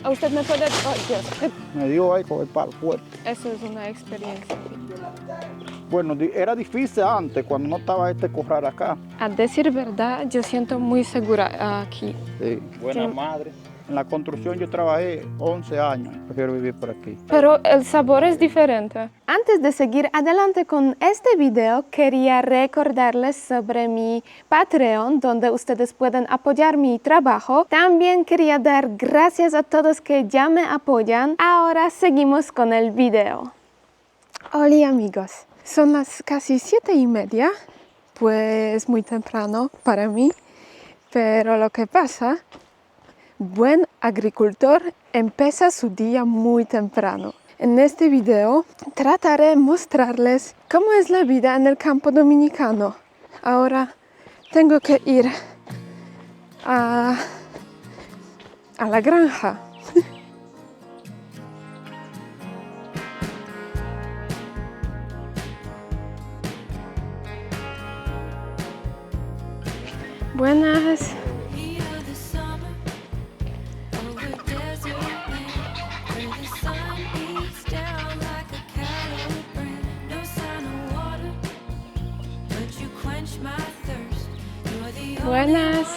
¿Usted me puede...? Oh, Dios. Me dio ahí con el palo fuerte. Eso es una experiencia. Bueno, era difícil antes, cuando no estaba este corral acá. A decir verdad, yo siento muy segura aquí. Sí. Buena madre. En la construcción yo trabajé 11 años. Prefiero vivir por aquí. Pero el sabor es diferente. Antes de seguir adelante con este video, quería recordarles sobre mi Patreon, donde ustedes pueden apoyar mi trabajo. También quería dar gracias a todos que ya me apoyan. Ahora seguimos con el video. Hola amigos, son las casi 7:30, pues muy temprano para mí, pero lo que pasa, buen agricultor empieza su día muy temprano. En este video trataré de mostrarles cómo es la vida en el campo dominicano. Ahora tengo que ir a la granja. Buenas. Buenas.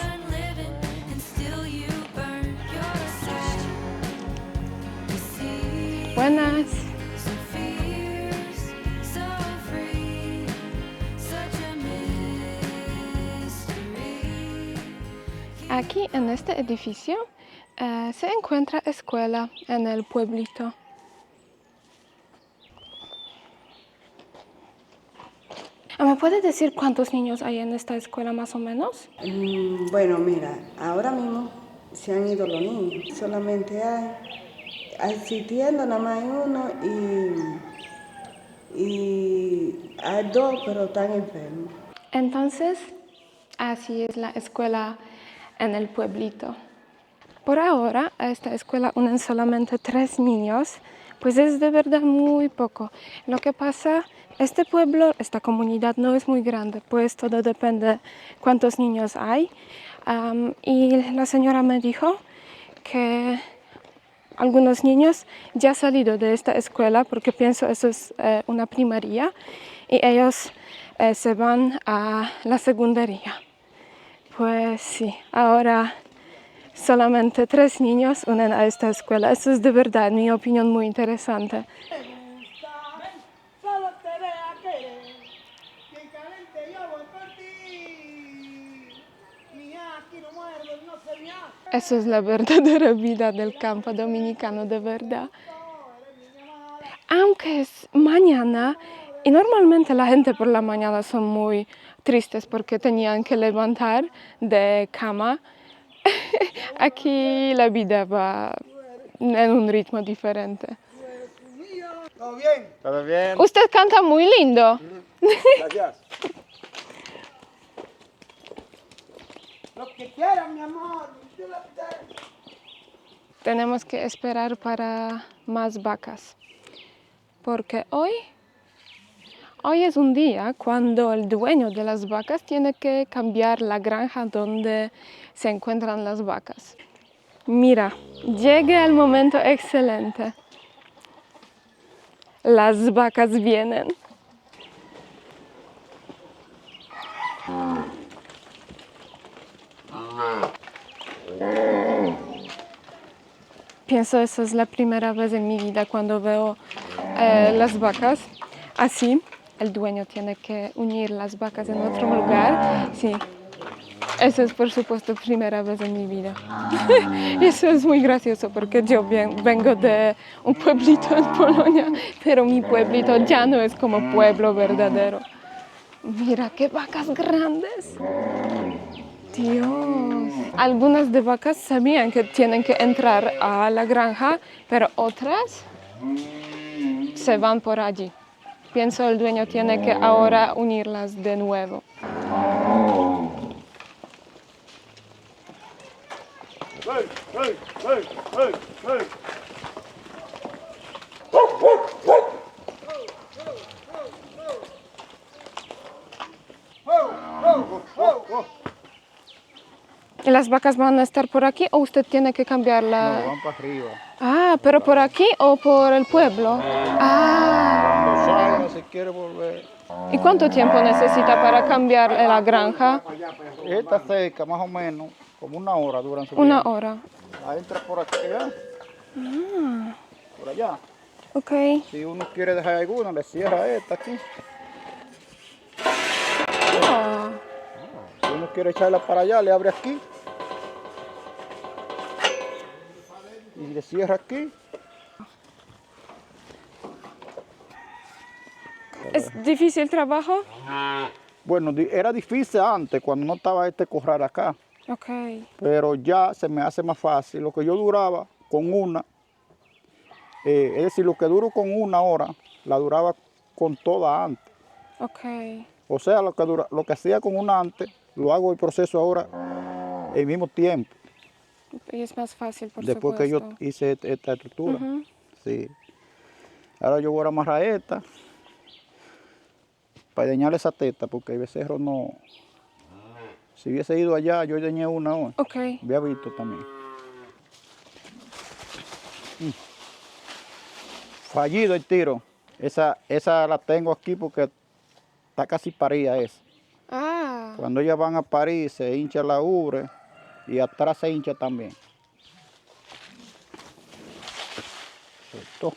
Buenas. Aquí en este edificio se encuentra escuela en el pueblito. ¿Me puede decir cuántos niños hay en esta escuela más o menos? Bueno, mira, ahora mismo se han ido los niños. Solamente hay asistiendo nada más hay uno y hay dos, pero están enfermos. Entonces, así es la escuela en el pueblito. Por ahora, a esta escuela unen solamente 3 niños, pues es de verdad muy poco. Lo que pasa, este pueblo, esta comunidad no es muy grande, pues todo depende de cuántos niños hay. Y la señora me dijo que algunos niños ya han salido de esta escuela, porque pienso eso es una primaria, y ellos se van a la secundaria. Pues sí, ahora solamente 3 niños unen a esta escuela. Eso es de verdad, en mi opinión, muy interesante. Eso es la verdadera vida del campo dominicano, de verdad. Aunque es mañana, y normalmente la gente por la mañana son muy tristes porque tenían que levantar de cama. Aquí la vida va en un ritmo diferente. ¿Todo bien? ¿Todo bien? Usted canta muy lindo. Gracias. Lo que quieran, mi amor. Tenemos que esperar para más vacas, porque hoy es un día cuando el dueño de las vacas tiene que cambiar la granja donde se encuentran las vacas. Mira, llega el momento excelente. Las vacas vienen. Pienso eso es la primera vez en mi vida cuando veo las vacas así. El dueño tiene que unir las vacas en otro lugar. Sí, eso es por supuesto primera vez en mi vida. Eso es muy gracioso porque yo vengo de un pueblito en Polonia, pero mi pueblito ya no es como pueblo verdadero. Mira qué vacas grandes. Dios. Algunas de vacas sabían que tienen que entrar a la granja, pero otras se van por allí. Pienso el dueño tiene que ahora unirlas de nuevo. ¡Hey, hey, hey, hey, hey! ¿Y las vacas van a estar por aquí o usted tiene que No, cambiarla? van para arriba. Ah, pero por aquí o por el pueblo. Ah, Cuando salga, si quiere volver. ¿y cuánto tiempo necesita para cambiar la granja? Esta cerca, más o menos, como una hora duran su Una viaje. hora. Entra por aquí, por allá. Ok. Si uno quiere dejar alguna, le cierra esta aquí. Ah, Si uno quiere echarla para allá, le abre aquí. Y le cierra aquí. ¿es difícil el trabajo? Bueno, era difícil antes, cuando no estaba este corral acá. Ok. Pero ya se me hace más fácil. Lo que yo duraba con una, es decir, lo que duro con una hora, la duraba con toda antes. Ok. O sea, lo que hacía con una antes, lo hago el proceso ahora el mismo tiempo, Y es más fácil, por después que yo supuesto. hice esta estructura. Ujú. Sí. Ahora yo voy a amarrar esta para dañar esa teta, porque el becerro no. Si hubiese ido allá, yo dañé una hoy. Ok. Había visto también. Fallido el tiro. Esa la tengo aquí porque está casi parida esa. Ah, Cuando ellas van a parir, se hincha la ubre y atrás se hincha también. Esto.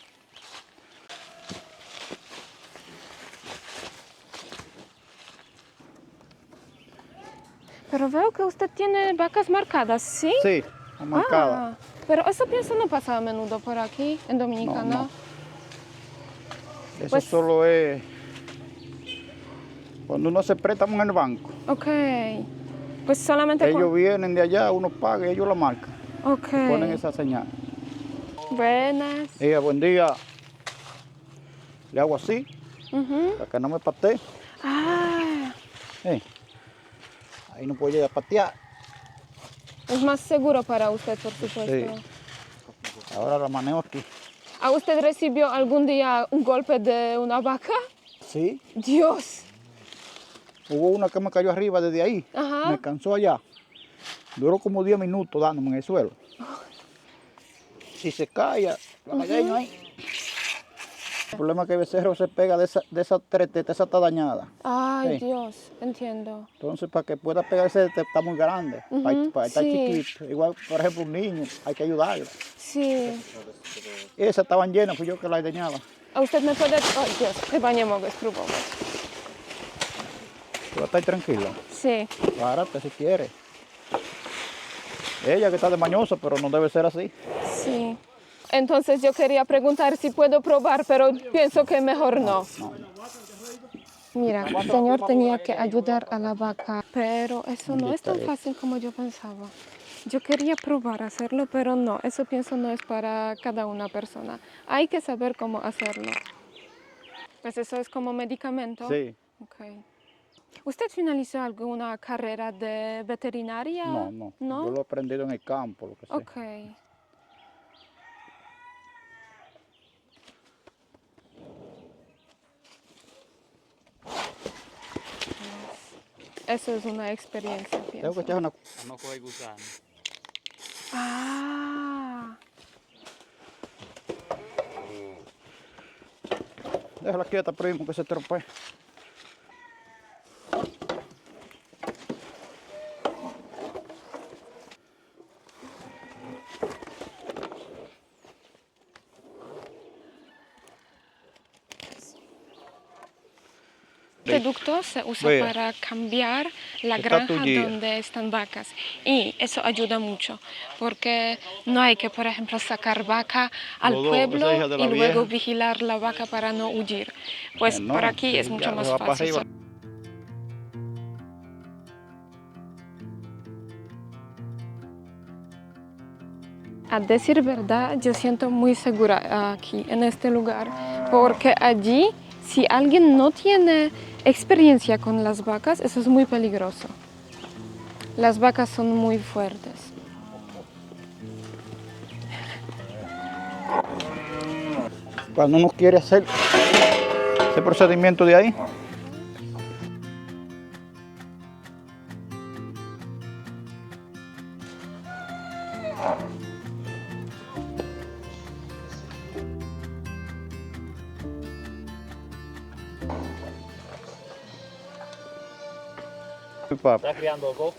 pero veo que usted tiene vacas marcadas, ¿sí? Sí, marcada. Ah, pero eso pienso no pasa a menudo por aquí, en Dominicana. No. Eso Pues- solo es cuando uno se préstamo en el banco. Ok. Pues solamente Ellos vienen de allá, uno paga y ellos la marcan. Ok. Ponen esa señal. Buenas. Buen día. Le hago así, Ujú. para que no me patee. Ah, Ahí no puede llegar a patear. es más seguro para usted, por supuesto. Sí. Ahora la manejo aquí. ¿A usted recibió algún día un golpe de una vaca? Sí. Dios. Hubo una que me cayó arriba desde ahí. Ajá. Me cansó allá. Duró como 10 minutos dándome en el suelo. Si se cae, la daño ahí. El problema es que el becerro se pega de esa treteta, esa está dañada. Ay, Sí. Dios, entiendo. Entonces, para que pueda pegarse, está muy grande. Para estar sí. chiquito. Igual, por ejemplo, un niño, hay que ayudarlo. Sí. Esas estaban llenas, fui yo que las dañaba. A usted me puede... Ay, Dios, chyba nie mogę spróbować. Pero está tranquila. Sí. Párate si quiere. Ella que está de mañosa, pero no debe ser así. Sí. Entonces yo quería preguntar si puedo probar, pero pienso que mejor no. Mira, el señor tenía que ayudar a la vaca, pero eso no es tan fácil como yo pensaba. Yo quería probar hacerlo, pero no, eso pienso no es para cada una persona. Hay que saber cómo hacerlo. Pues eso es como medicamento. Sí. Okay. ¿Usted finalizó alguna carrera de veterinaria? No. ¿No? Yo lo he aprendido en el campo, lo que sea. Ok. Eso es una experiencia, Tengo que pienso. echar una. No coge gusano. Ah, Déjala quieta, primo, que se estropee. este ducto se usa Vea. para cambiar la Está granja tullida. donde están vacas y eso ayuda mucho porque no hay que, por ejemplo, sacar vaca al Los dos, pueblo esa hija de la y luego vieja. vigilar la vaca para no huir. Pues No, por aquí sí, es mucho ya, más se va para fácil. arriba. A decir verdad, yo siento muy segura aquí, en este lugar, porque allí, si alguien no tiene experiencia con las vacas, eso es muy peligroso. Las vacas son muy fuertes. Cuando uno quiere hacer ese procedimiento de ahí, Mi papá. Está criando dos.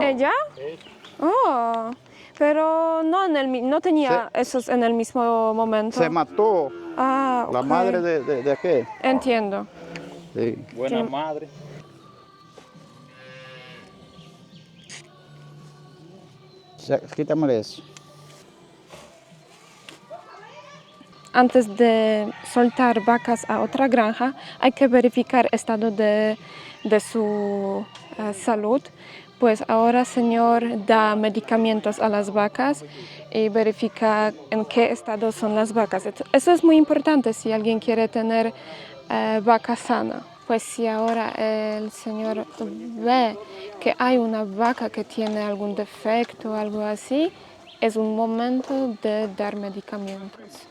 ¿Ella? Sí. Oh, pero no, no tenía esos en el mismo momento. Se mató Ah, la ok. madre de aquel. Entiendo. Sí. Buena Sí. madre. Quítame eso. Antes de soltar vacas a otra granja, hay que verificar el estado de su salud. Pues ahora, señor, da medicamentos a las vacas y verifica en qué estado son las vacas. Eso es muy importante si alguien quiere tener vaca sana. Pues si ahora el señor ve que hay una vaca que tiene algún defecto o algo así, es un momento de dar medicamentos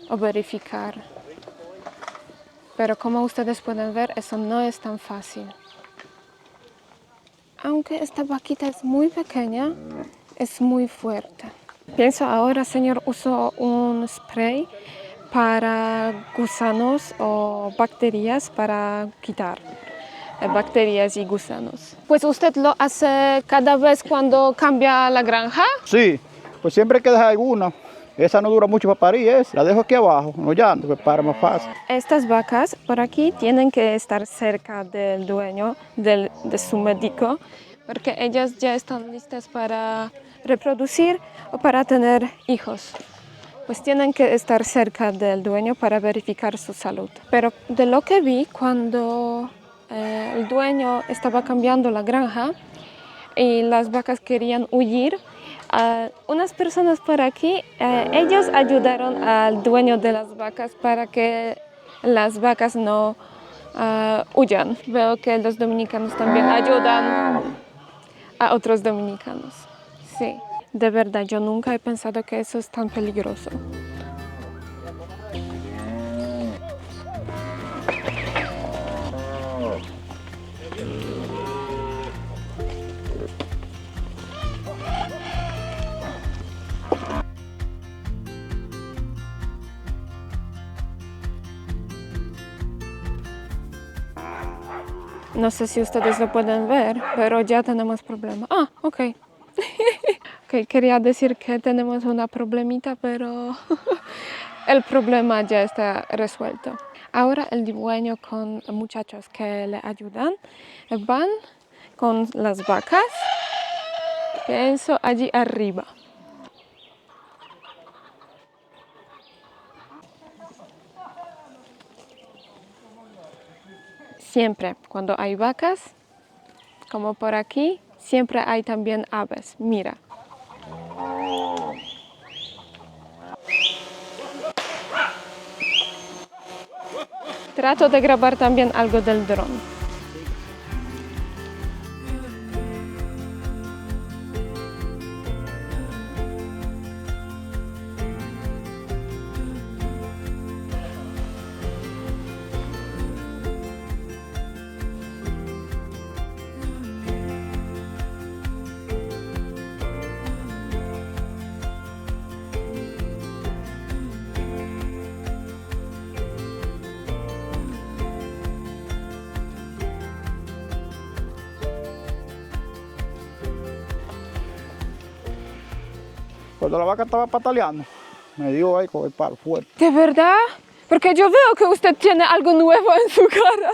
o verificar. Pero como ustedes pueden ver, eso no es tan fácil. Aunque esta vaquita es muy pequeña, es muy fuerte. Pienso ahora, señor, uso un spray para gusanos o bacterias para quitar bacterias y gusanos. Pues usted lo hace cada vez cuando cambia la granja. Sí, pues siempre hay que dejar alguna. Esa no dura mucho para parir, la dejo aquí abajo, no ya, pues para más fácil. Estas vacas por aquí tienen que estar cerca del dueño, de su médico, porque ellas ya están listas para reproducir o para tener hijos. Pues tienen que estar cerca del dueño para verificar su salud. Pero de lo que vi cuando el dueño estaba cambiando la granja y las vacas querían huir, unas personas por aquí, ellos ayudaron al dueño de las vacas para que las vacas no huyan. Veo que los dominicanos también ayudan a otros dominicanos. Sí, de verdad, yo nunca he pensado que eso es tan peligroso. No sé si ustedes lo pueden ver, pero ya tenemos problema. Ah, ok. Ok, quería decir que tenemos una problemita, pero el problema ya está resuelto. Ahora el dueño con muchachos que le ayudan van con las vacas, pienso allí arriba. Siempre cuando hay vacas, como por aquí, siempre hay también aves. Mira. Trato de grabar también algo del dron. Cuando la vaca estaba pataleando, me dio ahí con el palo fuerte. ¿De verdad? Porque yo veo que usted tiene algo nuevo en su cara.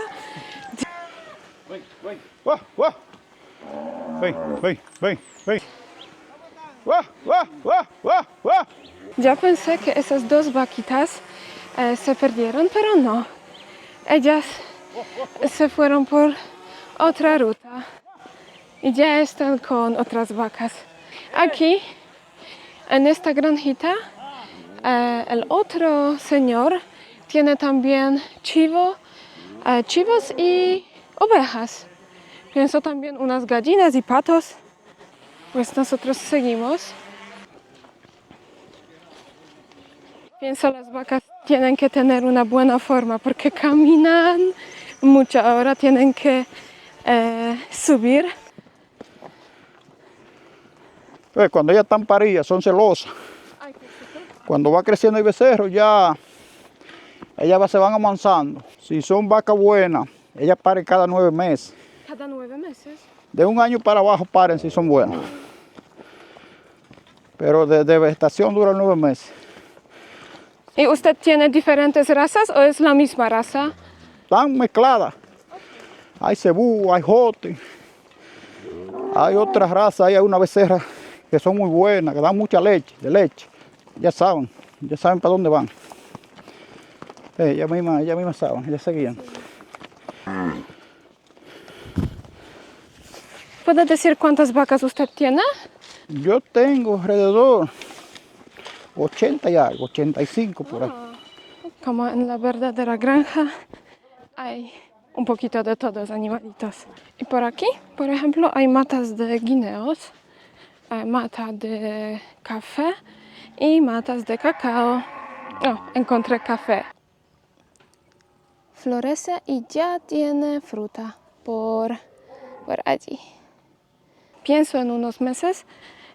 ¡Guau, guau! Ven, ven, ven, ven. ¡Guau, guau, guau, guau, guau! Ya pensé que esas dos vaquitas se perdieron, pero no. Ellas se fueron por otra ruta y ya están con otras vacas. Aquí, en esta granjita, el otro señor tiene también chivos y ovejas. Pienso también unas gallinas y patos. Pues nosotros seguimos. Pienso las vacas tienen que tener una buena forma porque caminan mucho. Ahora tienen que subir. Cuando ellas están paridas, son celosas. Cuando va creciendo el becerro, ya ellas se van amansando. Si son vacas buenas, ellas paren cada 9 meses. tarda 9 meses. De un año para abajo paren si son buenos. Pero de vegetación dura 9 meses. ¿Y usted tiene diferentes razas o es la misma raza? Están mezcladas. Hay cebú, hay jote. Hay otras razas, hay una becerra que son muy buenas, que dan mucha leche, de leche. Ya saben para dónde van. Ellas mismas saben, ellas se guían. ¿Puede decir cuántas vacas usted tiene? Yo tengo alrededor 80 y algo, 85 por ahí. Como en la verdadera granja hay un poquito de todos animalitos. Y por aquí, por ejemplo, hay matas de guineos, hay mata de café y matas de cacao. Oh, encontré café. Florece y ya tiene fruta por allí. Pienso en unos meses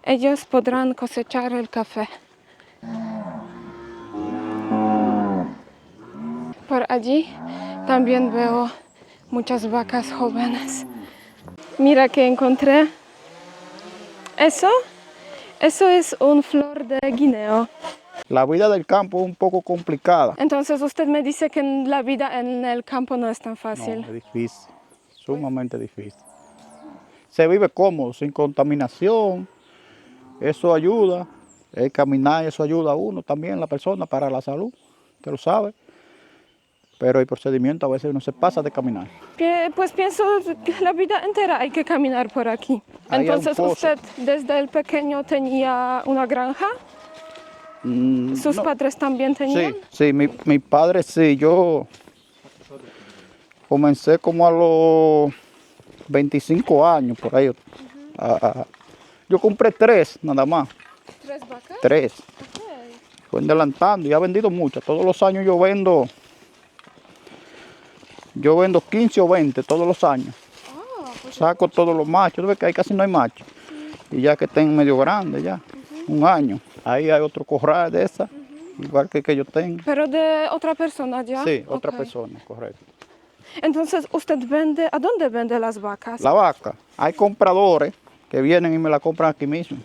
ellos podrán cosechar el café. Por allí también veo muchas vacas jóvenes. Mira que encontré. Eso es un flor de guineo. La vida del campo es un poco complicada. Entonces usted me dice que la vida en el campo no es tan fácil. No, es difícil, sumamente difícil. Se vive cómodo, sin contaminación. Eso ayuda. El caminar, eso ayuda a uno también, la persona, para la salud. Usted lo sabe. Pero el procedimiento a veces uno se pasa de caminar. Pues pienso que la vida entera hay que caminar por aquí. Ahí hay un Entonces pozo. usted desde el pequeño tenía una granja. ¿Sus No. padres también tenían? Sí, mi padre sí. Yo comencé como a los 25 años por ahí. Yo compré 3 nada más. 3 vacas. 3. Fue adelantando y ha vendido muchas. Todos los años yo vendo 15 o 20 todos los años. Saco todos los machos. Tú ves que ahí casi no hay machos. Y ya que estén medio grandes ya, un año. Ahí hay otro corral de esa, igual que yo tengo. Pero de otra persona ya. Sí, otra Ok. persona, correcto. Entonces usted vende, ¿a dónde vende las vacas? La vaca, hay compradores que vienen y me la compran aquí mismo.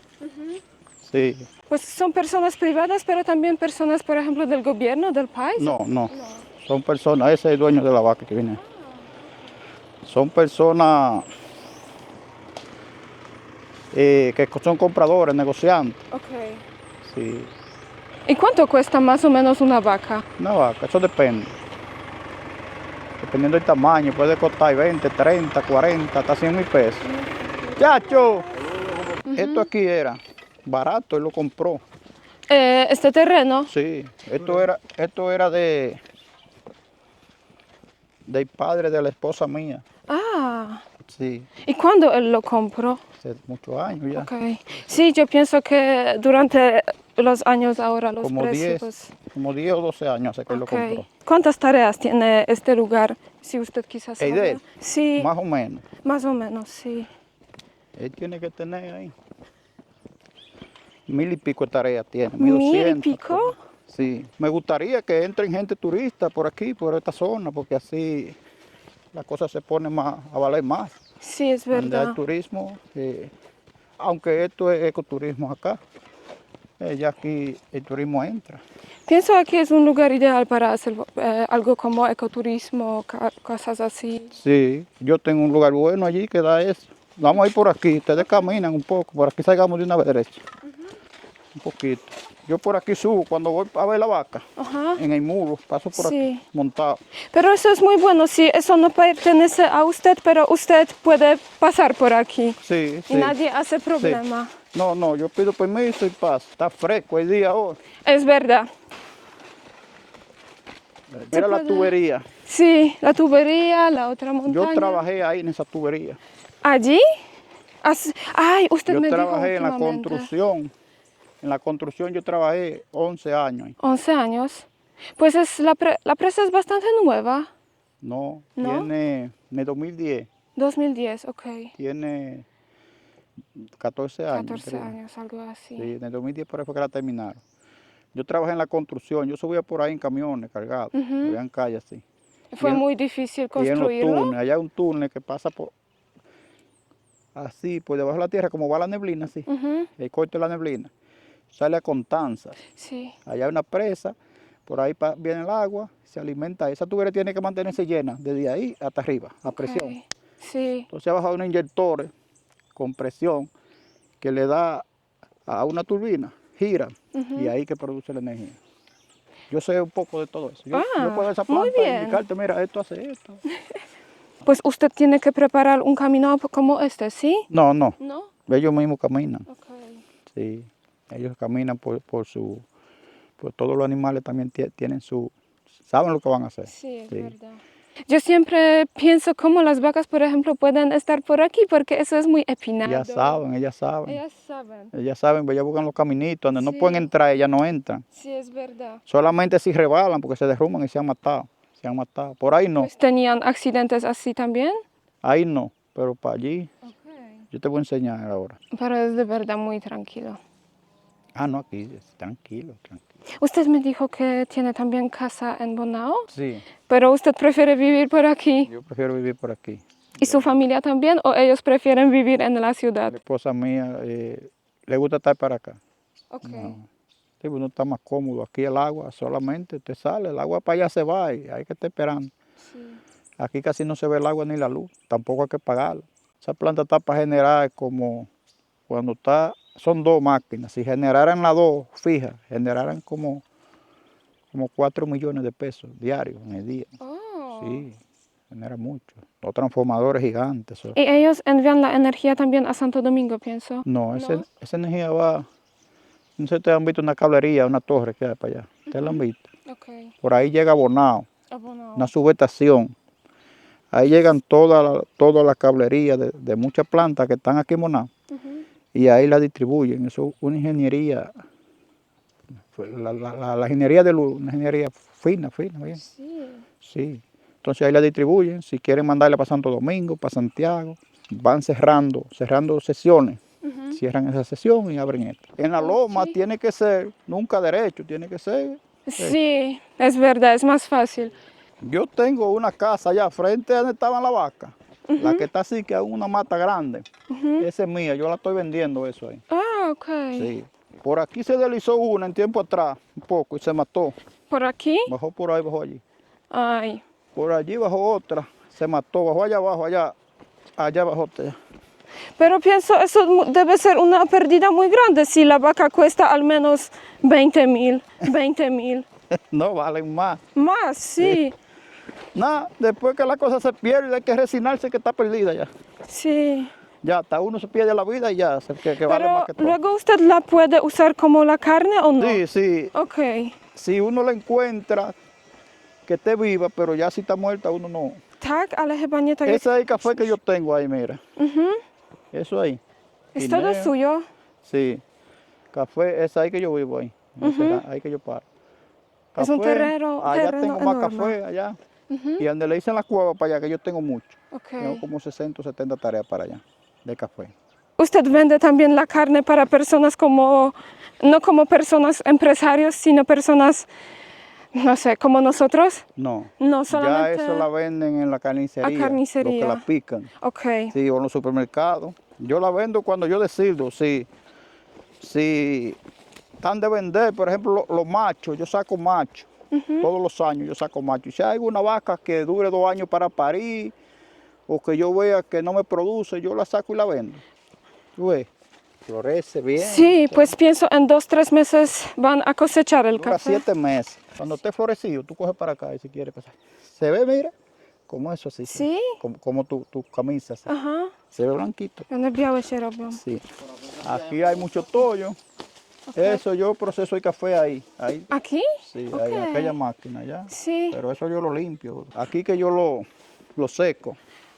Sí. Pues son personas privadas, pero también personas, por ejemplo, del gobierno, del país. No. Son personas, ese es el dueño de la vaca que viene. Son personas que son compradores, negociantes. Ok. Sí. ¿Y cuánto cuesta más o menos una vaca? Una vaca, eso depende. Dependiendo del tamaño, puede costar 20, 30, 40, hasta 100,000 pesos. ¡Chacho! Esto aquí era barato, él lo compró. Este terreno. Sí, esto era del padre de la esposa mía. Ah. Sí, ¿Y cuándo él lo compró? hace muchos años ya. Ok. Sí, yo pienso que durante los años ahora los Como precios. 10 o 12 años hace que él lo Ok. compró. ¿Cuántas tareas tiene este lugar? Si usted quizás ¿El de sabe. él? Sí, Más o menos. más o menos, sí. Él tiene que tener ahí 1000 y pico de tareas tiene. 1000 y 1200. pico. Sí, me gustaría que entren gente turista por aquí, por esta zona, porque así la cosa se pone a valer más. Sí, es Donde verdad. hay turismo, aunque esto es ecoturismo acá, ya aquí el turismo entra. Pienso que es un lugar ideal para hacer algo como ecoturismo, cosas así. Sí, yo tengo un lugar bueno allí que da eso. Vamos a ir por aquí, ustedes caminan un poco, por aquí salgamos de una vez derecha. Un poquito. Yo por aquí subo cuando voy a ver la vaca, Ajá. en el muro, paso por Sí. aquí montado. Pero eso es muy bueno, sí, eso no pertenece a usted, pero usted puede pasar por aquí. Sí, Y sí. nadie hace problema. No, yo pido permiso y paso. Está fresco el día hoy. Es verdad. Mira la puede- tubería. Sí, la tubería, la otra montaña. Yo trabajé ahí en esa tubería. ¿Allí? Ay, usted Yo me dijo trabajé en la últimamente. construcción. En la construcción yo trabajé 11 años. 11 años. Pues la presa es bastante nueva. No, ¿No? tiene, en 2010, 2010, ok. tiene 14 años. 14 creo. años, algo así. Sí, en el 2010 por ahí fue que la terminaron. Yo trabajé en la construcción, yo subía por ahí en camiones cargados, habían calles así. Fue Y en- muy difícil Y en los construirlo. túneles, allá hay un túnel que pasa así, por debajo de la tierra, como va la neblina, así, Ujú. el corte de la neblina, sale a Constanza. Sí. Allá hay una presa, por ahí viene el agua, se alimenta. Esa tubería tiene que mantenerse llena desde ahí hasta arriba, a presión. Ok. Sí. Entonces abajo hay unos inyectores con presión que le da a una turbina, gira, y ahí que produce la energía. Yo sé un poco de todo eso. Yo puedo esa muy planta bien. indicarte, mira, esto hace esto. Pues usted tiene que preparar un camino como este, ¿sí? No, no, ¿No? ellos mismos caminan. Ok. Sí, ellos caminan por todos los animales también tienen saben lo que van a hacer. Sí, es Sí. verdad. Yo siempre pienso cómo las vacas, por ejemplo, pueden estar por aquí porque eso es muy empinado. Ellas saben, ellas saben. Ellas saben. Ellas saben, ellas buscan los caminitos donde no Sí. pueden entrar, ellas no entran. Sí, es verdad. Solamente si rebalan porque se derrumban y se han matado. Se han matado. Por ahí no, Pues tenían accidentes así también. ahí no, pero para allí yo te voy a enseñar ahora. Pero es de verdad muy tranquilo. Ah, no, aquí, tranquilo, tranquilo. Usted me dijo que tiene también casa en Bonao, Sí, pero usted prefiere vivir por aquí. yo prefiero vivir por aquí. ¿Y su familia también o ellos prefieren vivir en la ciudad? La esposa mía le gusta estar para acá. Ok. No. Sí, uno está más cómodo. Aquí el agua solamente te sale, el agua para allá se va y hay que estar esperando. Sí. Aquí casi no se ve el agua ni la luz, tampoco hay que pagarla. Esa planta está para generar como cuando son dos máquinas. Si generaran las dos fijas, generaran como 4 millones de pesos diarios en el día. Oh. Sí, genera mucho. Los transformadores gigantes. Eso. Y ellos envían la energía también a Santo Domingo, pienso. No, esa energía va. No sé si ustedes han visto una cablería, una torre que hay para allá. ¿Ustedes la han visto? Ok. Por ahí llega Bonao, Bonao. una subestación. Ahí llegan toda la cablería de muchas plantas que están aquí en Bonao. Y ahí la distribuyen. Eso es una ingeniería, la ingeniería de luz, una ingeniería fina, bien. Sí. Sí. Entonces ahí la distribuyen. Si quieren mandarla para Santo Domingo, para Santiago, van cerrando sesiones. Cierran esa sesión y abren esta. En la loma tiene que ser, nunca derecho, tiene que ser. Sí, es verdad, es más fácil. Yo tengo una casa allá frente a donde estaban las vacas. La que está así, que es una mata grande. Esa es mía, yo la estoy vendiendo eso ahí. Ah, ok. Sí. Por aquí se deslizó una en tiempo atrás, un poco, y se mató. ¿Por aquí? Bajó por ahí, bajó allí. Ay. Por allí bajó otra, se mató, bajó allá abajo, allá bajó otra. Pero pienso, eso debe ser una pérdida muy grande si la vaca cuesta al menos 20,000. No, valen más. Más, sí. Nada, después que la cosa se pierde, hay que resignarse que está perdida ya. Sí. Ya, hasta uno se pierde la vida y ya, que vale más que Pero todo. luego usted la puede usar como la carne o no? Sí, sí. Ok. Si uno la encuentra, que esté viva, pero ya si está muerta, uno no. Tak, ale chyba nie tak. Ese es el café que yo tengo ahí, mira. Eso ahí. Es todo Guineo. suyo. Sí. Café, es ahí que yo vivo ahí. Ahí que yo paro. Es un terreno Allá tengo más enorme. café, allá. Y donde le dicen la cueva para allá, que yo tengo mucho. Ok. Tengo como 60 o 70 tareas para allá, de café. ¿Usted vende también la carne para personas no como personas empresarios, sino personas, no sé, como nosotros? No. No, solamente... Ya eso la venden en la carnicería. A carnicería. Los que la pican. Ok. Sí, o en los supermercados. Yo la vendo cuando yo decido. Si están de vender, por ejemplo, los machos, yo saco machos. Todos los años yo saco machos. Y si hay alguna vaca que dure 2 años para parir, o que yo vea que no me produce, yo la saco y la vendo. ¿Tú ves? Florece bien. Sí, pues pienso en 2-3 meses van a cosechar el Dura café. 7 meses. Cuando esté florecido, tú coges para acá y si quieres pasar. Se ve, mira, como eso así. Sí. Como tu camisa. Así. Aha. Se ve blanquito. One białe się robią. Sí. Aquí hay mucho tollo. Eso yo proceso el café ahí. Aquí? Sí, ahí, en aquella máquina allá. Sí. Pero eso yo lo limpio. Aquí que yo lo seco.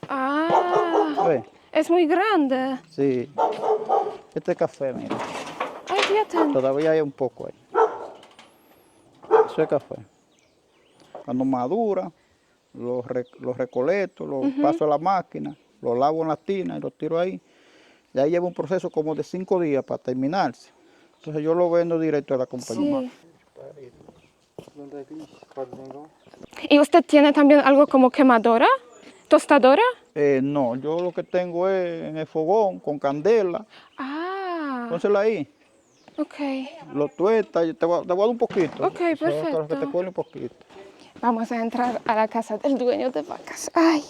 Ah, ¿Ves? es muy grande. Sí. Este café, mira. Ay, fíjate. Todavía hay un poco ahí. Eso es café. Cuando madura, los recolecto, los paso a la máquina, los lavo en la tina y los tiro ahí. Y ahí lleva un proceso como de 5 días para terminarse. Entonces yo lo vendo directo a la compañía. Sí. ¿Y usted tiene también algo como quemadora? ¿Tostadora? No, yo lo que tengo es en el fogón con candela. Ah, Pónsela ahí, ok. lo tuestas, te voy a dar un poquito. Ok, Solo que perfecto. te cuele un poquito. Vamos a entrar a la casa del dueño de vacas. Ay.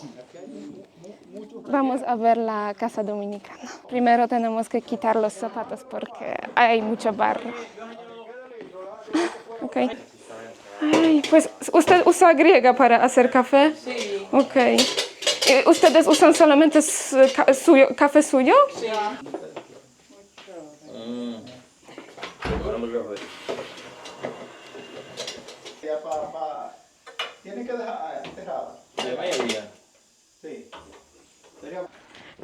Vamos a ver la casa dominicana. Primero tenemos que quitar los zapatos porque hay mucho barro. Ok. Ay, pues, ¿usted usa griega para hacer café? Sí. Ok. ¿Ustedes usan solamente café suyo? Sí. Tiene que dejar cerrada. De mediodía. Sí.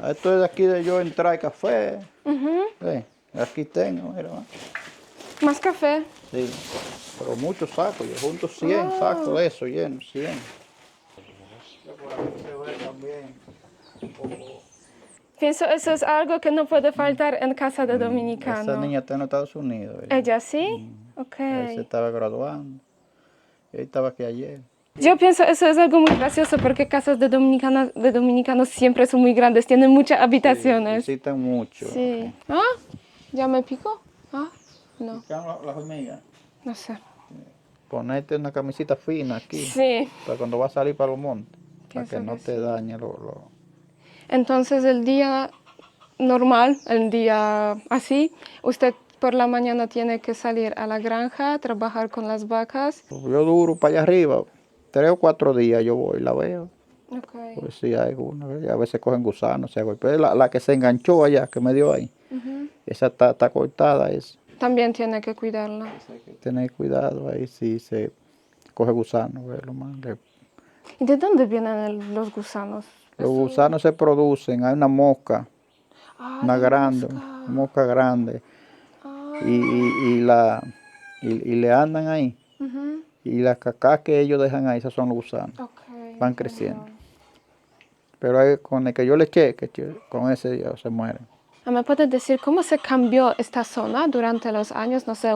Esto es de aquí de yo entrar café. Sí, aquí tengo, mira. ¿Más café? Sí, pero muchos sacos, yo junto 100 sacos de eso, llenos, 100. Pienso eso es algo que no puede faltar en casa de Esa dominicano. niña está en Estados Unidos. ¿Ella sí? Ok. Él se estaba graduando. Él estaba aquí ayer. Yo pienso eso es algo muy gracioso porque casas de dominicanos siempre son muy grandes, tienen muchas habitaciones. Visitan mucho. Sí. ¿Ah? ¿Ya me picó? Ah, no, Las hormigas. no sé. Ponerte una camisita fina aquí. Sí. Para cuando va a salir para los montes. Para Pienso que no que te sí. dañe Entonces el día normal, el día así, usted por la mañana tiene que salir a la granja, trabajar con las vacas. Yo duro para allá arriba. 3 o 4 días yo voy, la veo. Okay. Pues sí, hay una. A veces cogen gusanos. Pero la que se enganchó allá, que me dio ahí. Esa está cortada. También tiene que cuidarla. Hay que tener cuidado ahí si se coge gusano. Lo más. ¿Y de dónde vienen los gusanos? Los gusanos se producen, hay una mosca, una grande, mosca. mosca grande. Y le andan ahí. Y las cacas que ellos dejan ahí, esas son los gusanos. Okay, Van creciendo. Pero con el que yo le eché, con ese ya se mueren. ¿Me puedes decir cómo se cambió esta zona durante los años? No sé,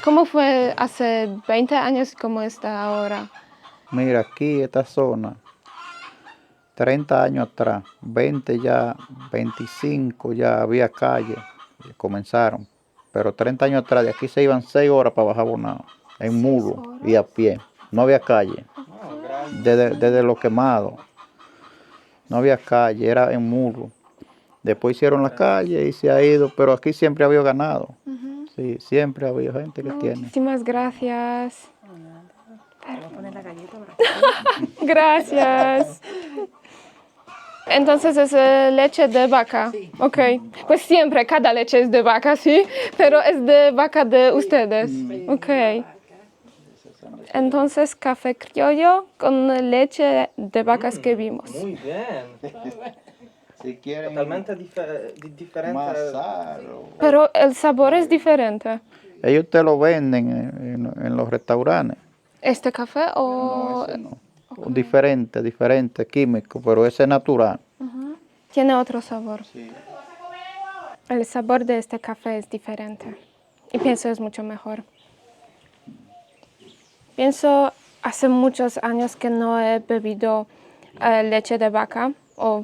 ¿cómo fue hace 20 años y cómo está ahora? Mira, aquí esta zona, 30 años atrás, 20 ya, 25 ya había calle, comenzaron. Pero 30 años atrás, de aquí se iban 6 horas para bajar Bonao, en mulo y a pie. No había calle, desde lo quemado. No había calle, era en mulo. Después hicieron la calle y se ha ido, pero aquí siempre había ganado. Sí, siempre ha habido gente que tiene. Muchísimas gracias. Voy a poner la galleta. Gracias. Entonces es leche de vaca. Sí. Ok. Pues siempre, cada leche es de vaca, sí. Pero es de vaca de ustedes. Sí. Ok. Entonces café criollo con leche de vacas que vimos. Muy bien. Si quieren Totalmente diferente. más sal. Pero el sabor es diferente. Ellos te lo venden en los restaurantes. ¿Este café o...? No, ese no. Okay. Diferente, químico, pero ese es natural. Tiene otro sabor. Sí. El sabor de este café es diferente. Y pienso es mucho mejor. Pienso hace muchos años que no he bebido leche de vaca o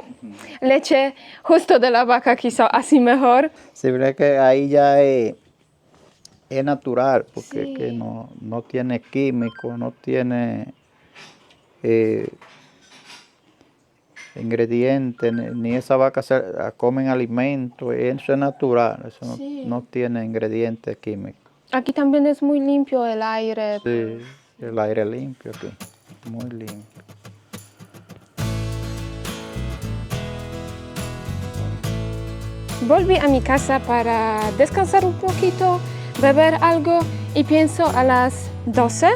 leche justo de la vaca, quizá así mejor. Sí, pero es que ahí ya es natural, porque Sí. que no tiene químico, no tiene ingredientes, ni esa vaca comen alimentos, eso es natural, eso Sí. no tiene ingredientes químicos. Aquí también es muy limpio el aire. Sí, el aire limpio aquí, muy limpio. Volví a mi casa para descansar un poquito, beber algo y pienso a las 12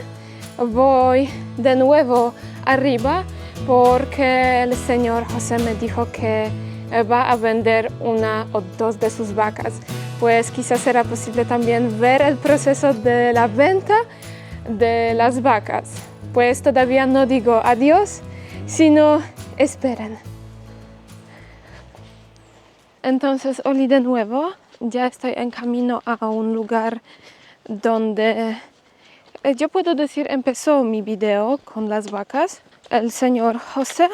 voy de nuevo arriba porque el señor José me dijo que va a vender 1 o 2 de sus vacas. Pues quizás será posible también ver el proceso de la venta de las vacas. Pues todavía no digo adiós, sino esperen. Entonces, hoy de nuevo, ya estoy en camino a un lugar donde yo puedo decir empezó mi video con las vacas. el señor José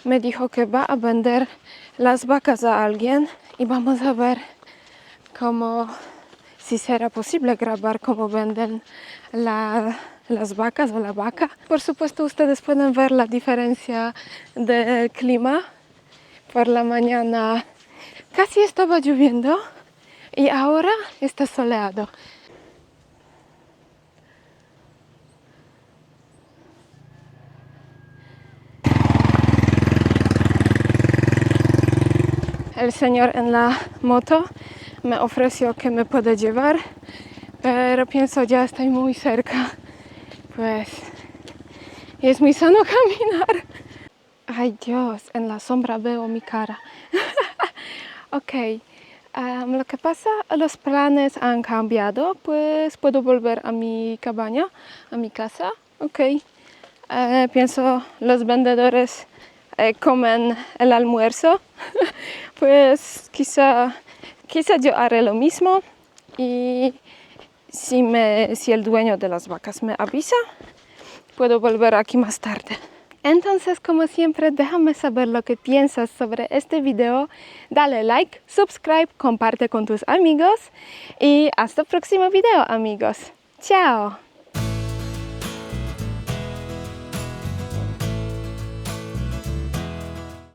me dijo que va a vender las vacas a alguien y vamos a ver cómo, si será posible grabar cómo venden las vacas o la vaca. Por supuesto, ustedes pueden ver la diferencia del clima. Por la mañana casi estaba lloviendo y ahora está soleado. El señor en la moto me ofreció que me puede llevar, pero pienso ya estoy muy cerca, pues y es muy sano caminar. Ay Dios, en la sombra veo mi cara. Ok, lo que pasa, los planes han cambiado, pues puedo volver a mi cabaña, a mi casa. Ok, pienso los vendedores comen el almuerzo, pues quizá yo haré lo mismo y si el dueño de las vacas me avisa, puedo volver aquí más tarde. Entonces, como siempre, déjame saber lo que piensas sobre este video. Dale like, subscribe, comparte con tus amigos y hasta el próximo video, amigos. Chao.